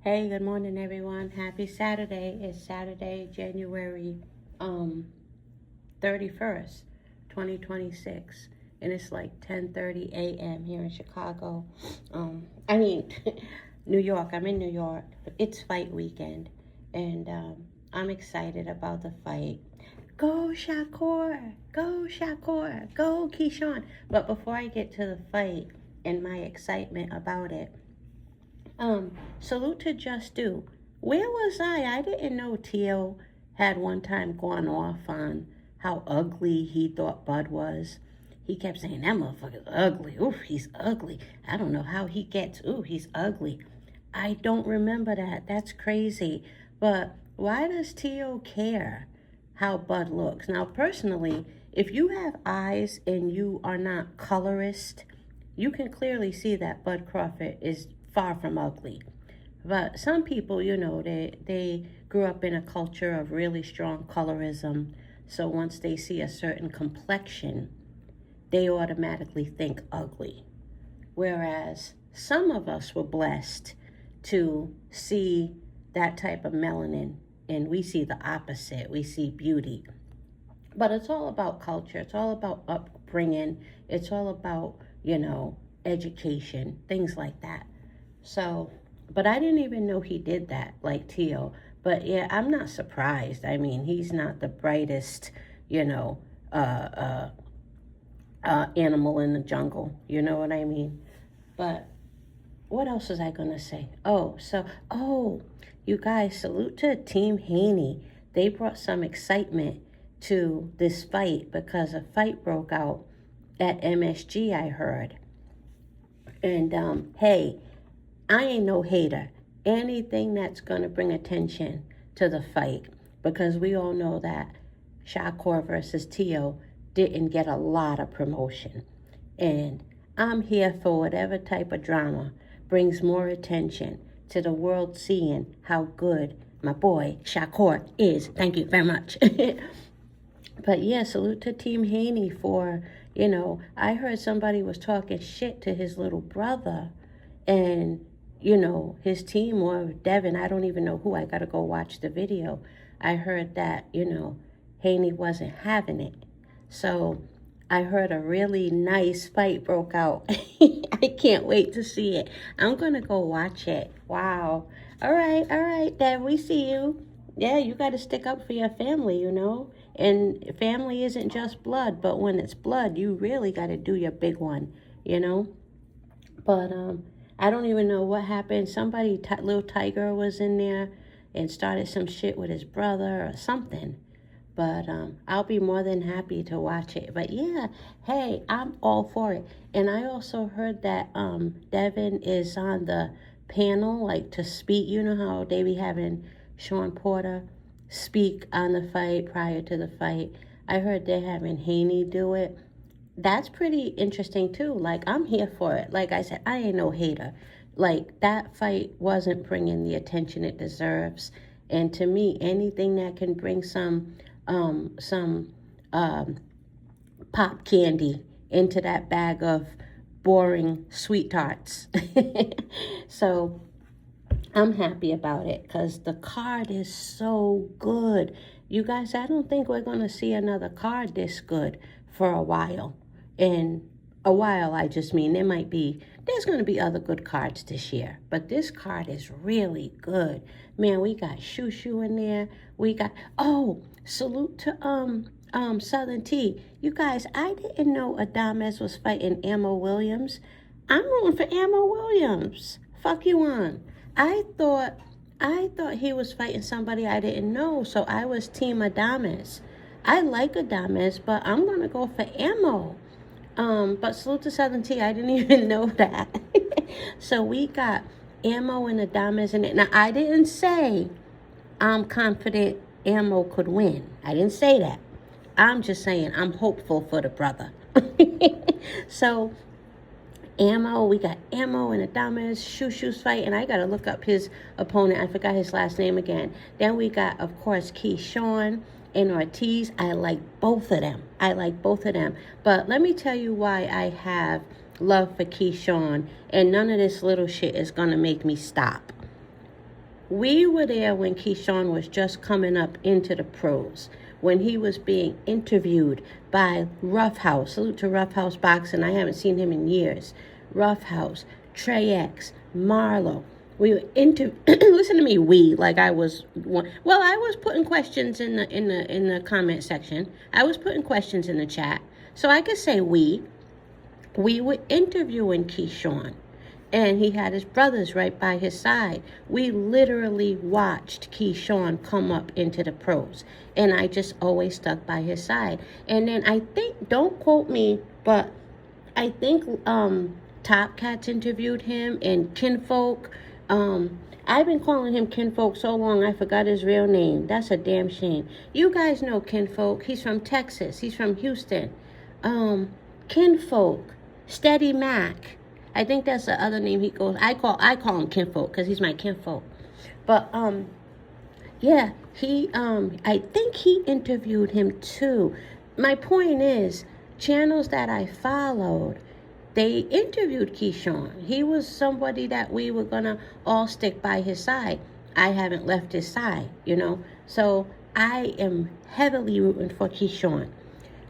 Hey, good morning, everyone. Happy Saturday. It's Saturday, January 31st, 2026. And it's like 10:30 a.m. here in Chicago. I mean, New York. I'm in New York. It's fight weekend. And I'm excited about the fight. Go Shakur! Go Shakur! Go Keyshawn! But before I get to the fight and my excitement about it, salute to Just Do. Where was I? I didn't know Tio had one time gone off on how ugly he thought Bud was. He kept saying, that motherfucker's ugly. Oof, he's ugly. I don't know how he gets, ooh, he's ugly. I don't remember that. That's crazy. But why does Tio care how Bud looks? Now, personally, if you have eyes and you are not colorist, you can clearly see that Bud Crawford is far from ugly. But some people, they grew up in a culture of really strong colorism. So once they see a certain complexion, they automatically think ugly. Whereas some of us were blessed to see that type of melanin and we see the opposite. We see beauty. But it's all about culture. It's all about upbringing. It's all about, education, things like that. So, but I didn't even know he did that, like Tio. But yeah, I'm not surprised. I mean, he's not the brightest, you know, uh, animal in the jungle. You know what I mean? But what else was I going to say? You guys, salute to Team Haney. They brought some excitement to this fight because a fight broke out at MSG, I heard. And hey, I ain't no hater. Anything that's going to bring attention to the fight, because we all know that Shakur versus Tio didn't get a lot of promotion. And I'm here for whatever type of drama brings more attention to the world seeing how good my boy Shakur is. Thank you very much. But yeah, salute to Team Haney for, I heard somebody was talking shit to his little brother and, his team or Devin, I don't even know who, I got to go watch the video. I heard that, Haney wasn't having it. So I heard a really nice fight broke out. I can't wait to see it. I'm going to go watch it. Wow. All right, Dev, we see you. Yeah, you got to stick up for your family, And family isn't just blood, but when it's blood, you really got to do your big one, But I don't even know what happened. Somebody, little Tiger was in there and started some shit with his brother or something. But I'll be more than happy to watch it. But yeah, hey, I'm all for it. And I also heard that Devin is on the panel, like to speak. You know how they be having Sean Porter speak on the fight prior to the fight. I heard they're having Haney do it. That's pretty interesting too. Like, I'm here for it. Like I said, I ain't no hater. Like, that fight wasn't bringing the attention it deserves. And to me, anything that can bring some pop candy into that bag of boring sweet tarts. So I'm happy about it because the card is so good. You guys, I don't think we're going to see another card this good for a while. And a while, I just mean there's going to be other good cards this year. But this card is really good. Man, we got Shushu in there. We got, salute to Southern T. You guys, I didn't know Adames was fighting Ammo Williams. I'm rooting for Ammo Williams. Fuck you on. I thought he was fighting somebody I didn't know, so I was Team Adames. I like Adames, but I'm going to go for Ammo. But salute to Southern T, I didn't even know that. So we got Ammo and Adames in it. Now, I didn't say I'm confident Ammo could win. I didn't say that. I'm just saying I'm hopeful for the brother. So we got Ammo and Adames, Shushu's fight, and I got to look up his opponent. I forgot his last name again. Then we got, of course, Keyshawn and Ortiz. I like both of them. But let me tell you why I have love for Keyshawn, and none of this little shit is going to make me stop. We were there when Keyshawn was just coming up into the pros, when he was being interviewed by Roughhouse. Salute to Roughhouse Boxing. I haven't seen him in years. Roughhouse, Trey X, Marlo. We were listen to me. Like I was one. Well, I was putting questions in the comment section. I was putting questions in the chat, so I could say we. We were interviewing Keyshawn, and he had his brothers right by his side. We literally watched Keyshawn come up into the pros, and I just always stuck by his side. And then I think, don't quote me, but I think Top Cats interviewed him, and Kinfolk. I've been calling him Kinfolk so long I forgot his real name. That's a damn shame. You guys know Kinfolk. He's from Texas. He's from Houston. Kinfolk. Steady Mac. I think that's the other name he goes. I call him Kinfolk because he's my kinfolk. But yeah, he I think he interviewed him too. My point is, channels that I followed, they interviewed Keyshawn. He was somebody that we were gonna all stick by his side. I haven't left his side, So I am heavily rooting for Keyshawn.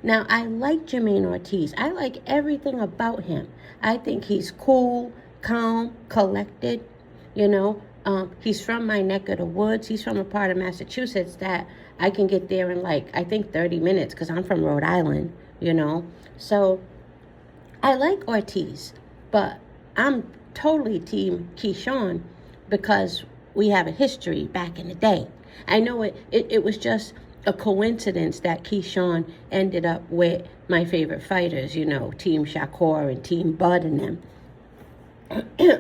Now, I like Jermaine Ortiz. I like everything about him. I think he's cool, calm, collected, He's from my neck of the woods. He's from a part of Massachusetts that I can get there in I think 30 minutes because I'm from Rhode Island, So I like Ortiz, but I'm totally team Keyshawn because we have a history back in the day. I know it was just a coincidence that Keyshawn ended up with my favorite fighters, Team Shakur and Team Bud and them.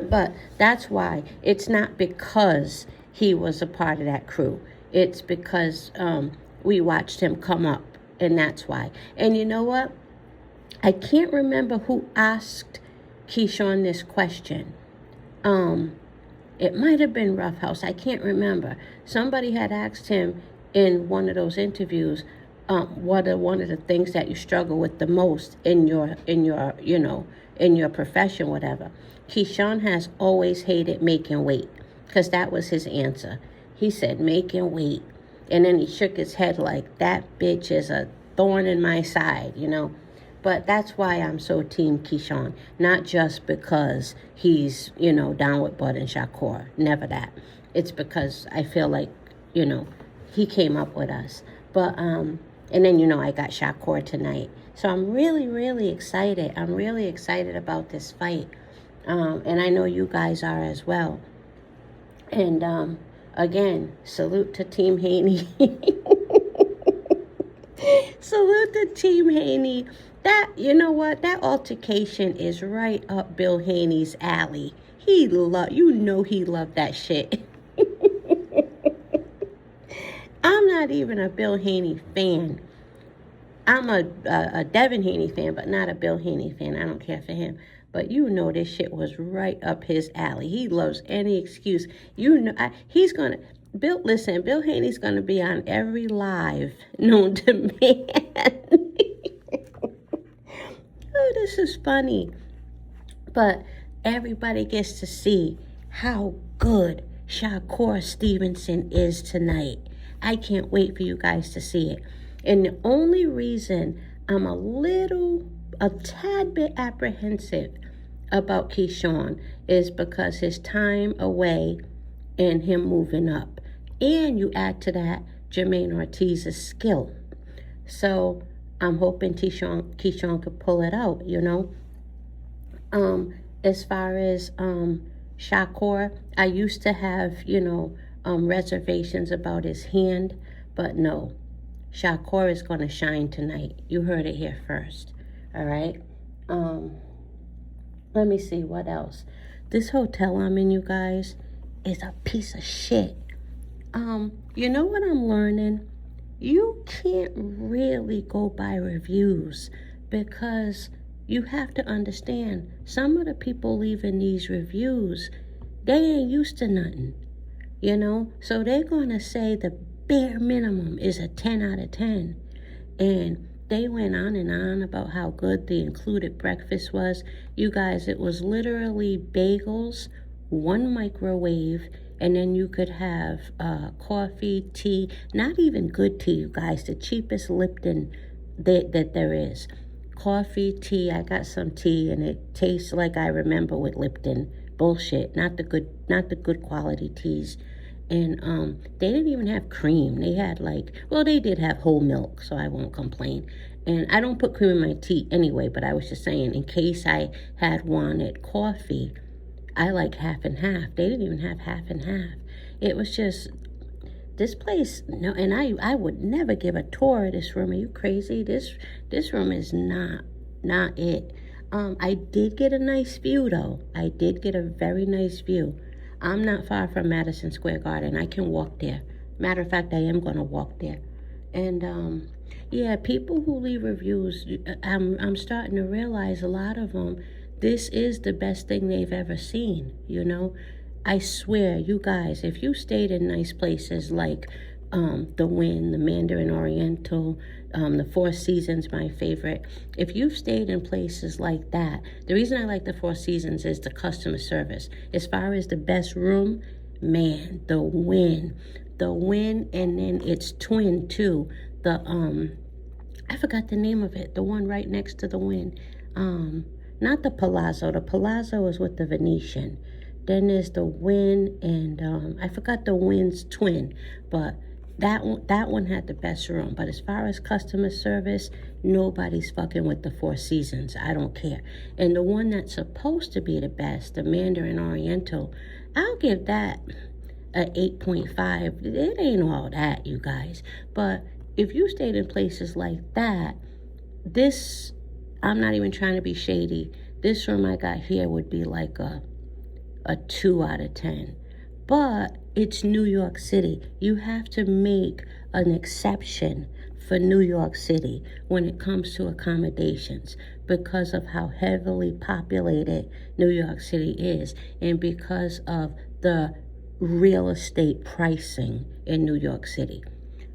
But that's why. It's not because he was a part of that crew. It's because we watched him come up, and that's why. And you know what? I can't remember who asked Keyshawn this question. It might have been Roughhouse. I can't remember. Somebody had asked him in one of those interviews, what are one of the things that you struggle with the most in your profession, whatever. Keyshawn has always hated making weight, because that was his answer. He said making weight, and then he shook his head like, that bitch is a thorn in my side, But that's why I'm so team Keyshawn, not just because he's, down with Bud and Shakur. Never that. It's because I feel like, he came up with us. But, and then, I got Shakur tonight. So I'm really, really excited. I'm really excited about this fight. And I know you guys are as well. And, again, salute to Team Haney. Salute to Team Haney. That, that altercation is right up Bill Haney's alley. He loved that shit. I'm not even a Bill Haney fan. I'm a Devin Haney fan, but not a Bill Haney fan. I don't care for him. But this shit was right up his alley. He loves any excuse. He's going to... Bill Haney's going to be on every live known to man. Oh, this is funny. But everybody gets to see how good Shakur Stevenson is tonight. I can't wait for you guys to see it. And the only reason I'm a tad bit apprehensive about Keyshawn is because his time away and him moving up. And you add to that Jermaine Ortiz's skill. So I'm hoping Keyshawn could pull it out, As far as Shakur, I used to have, reservations about his hand, but no. Shakur is going to shine tonight. You heard it here first. All right? Let me see what else. This hotel I'm in, you guys, is a piece of shit. You know what I'm learning? You can't really go by reviews because you have to understand some of the people leaving these reviews, they ain't used to nothing, So they're going to say the bare minimum is a 10 out of 10. And they went on and on about how good the included breakfast was. You guys, it was literally bagels, one microwave, And then you could have coffee, tea, not even good tea, you guys, the cheapest Lipton that there is. Coffee, tea, I got some tea and it tastes like I remember with Lipton. Bullshit, not the good quality teas. And they didn't even have cream. They had they did have whole milk, so I won't complain. And I don't put cream in my tea anyway, but I was just saying, in case I had wanted coffee, I like half and half. They didn't even have half and half. It was just, this place, no, and I would never give a tour of this room. Are you crazy? This room is not it. I did get a nice view, though. I did get a very nice view. I'm not far from Madison Square Garden. I can walk there. Matter of fact, I am going to walk there. And, yeah, people who leave reviews, I'm starting to realize a lot of them, this is the best thing they've ever seen, you know? I swear, you guys, if you stayed in nice places like the Wynn, the Mandarin Oriental, the Four Seasons, my favorite. If you've stayed in places like that, the reason I like the Four Seasons is the customer service. As far as the best room, man, the Wynn, and then it's twin too. I forgot the name of it. The one right next to the Wynn. Not the Palazzo. The Palazzo is with the Venetian. Then there's the Wynn, and I forgot the Wynn's twin, but that one had the best room. But as far as customer service, nobody's fucking with the Four Seasons. I don't care. And the one that's supposed to be the best, the Mandarin Oriental, I'll give that a 8.5. It ain't all that, you guys. But if you stayed in places like that, this, I'm not even trying to be shady, this room I got here would be like a 2 out of 10. But it's New York City. You have to make an exception for New York City when it comes to accommodations because of how heavily populated New York City is and because of the real estate pricing in New York City.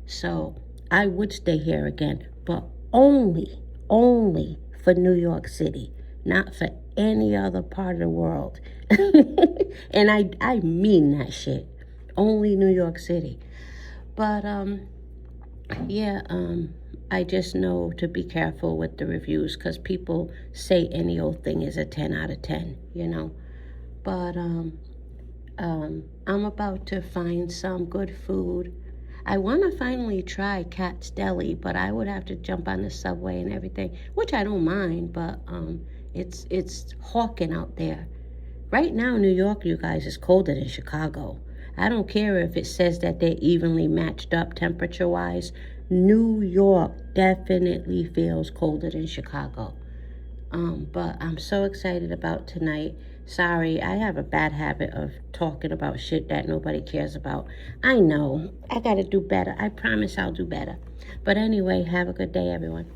So I would stay here again, but only for New York City, not for any other part of the world. And I mean that shit. Only New York City. But I just know to be careful with the reviews because people say any old thing is a 10 out of 10, you know. But I'm about to find some good food. I want to finally try Cat's Deli, but I would have to jump on the subway and everything, which I don't mind, but it's hawking out there. Right now, New York, you guys, is colder than Chicago. I don't care if it says that they're evenly matched up temperature-wise. New York definitely feels colder than Chicago. But I'm so excited about tonight. Sorry, I have a bad habit of talking about shit that nobody cares about. I know. I gotta do better. I promise I'll do better. But anyway, have a good day, everyone.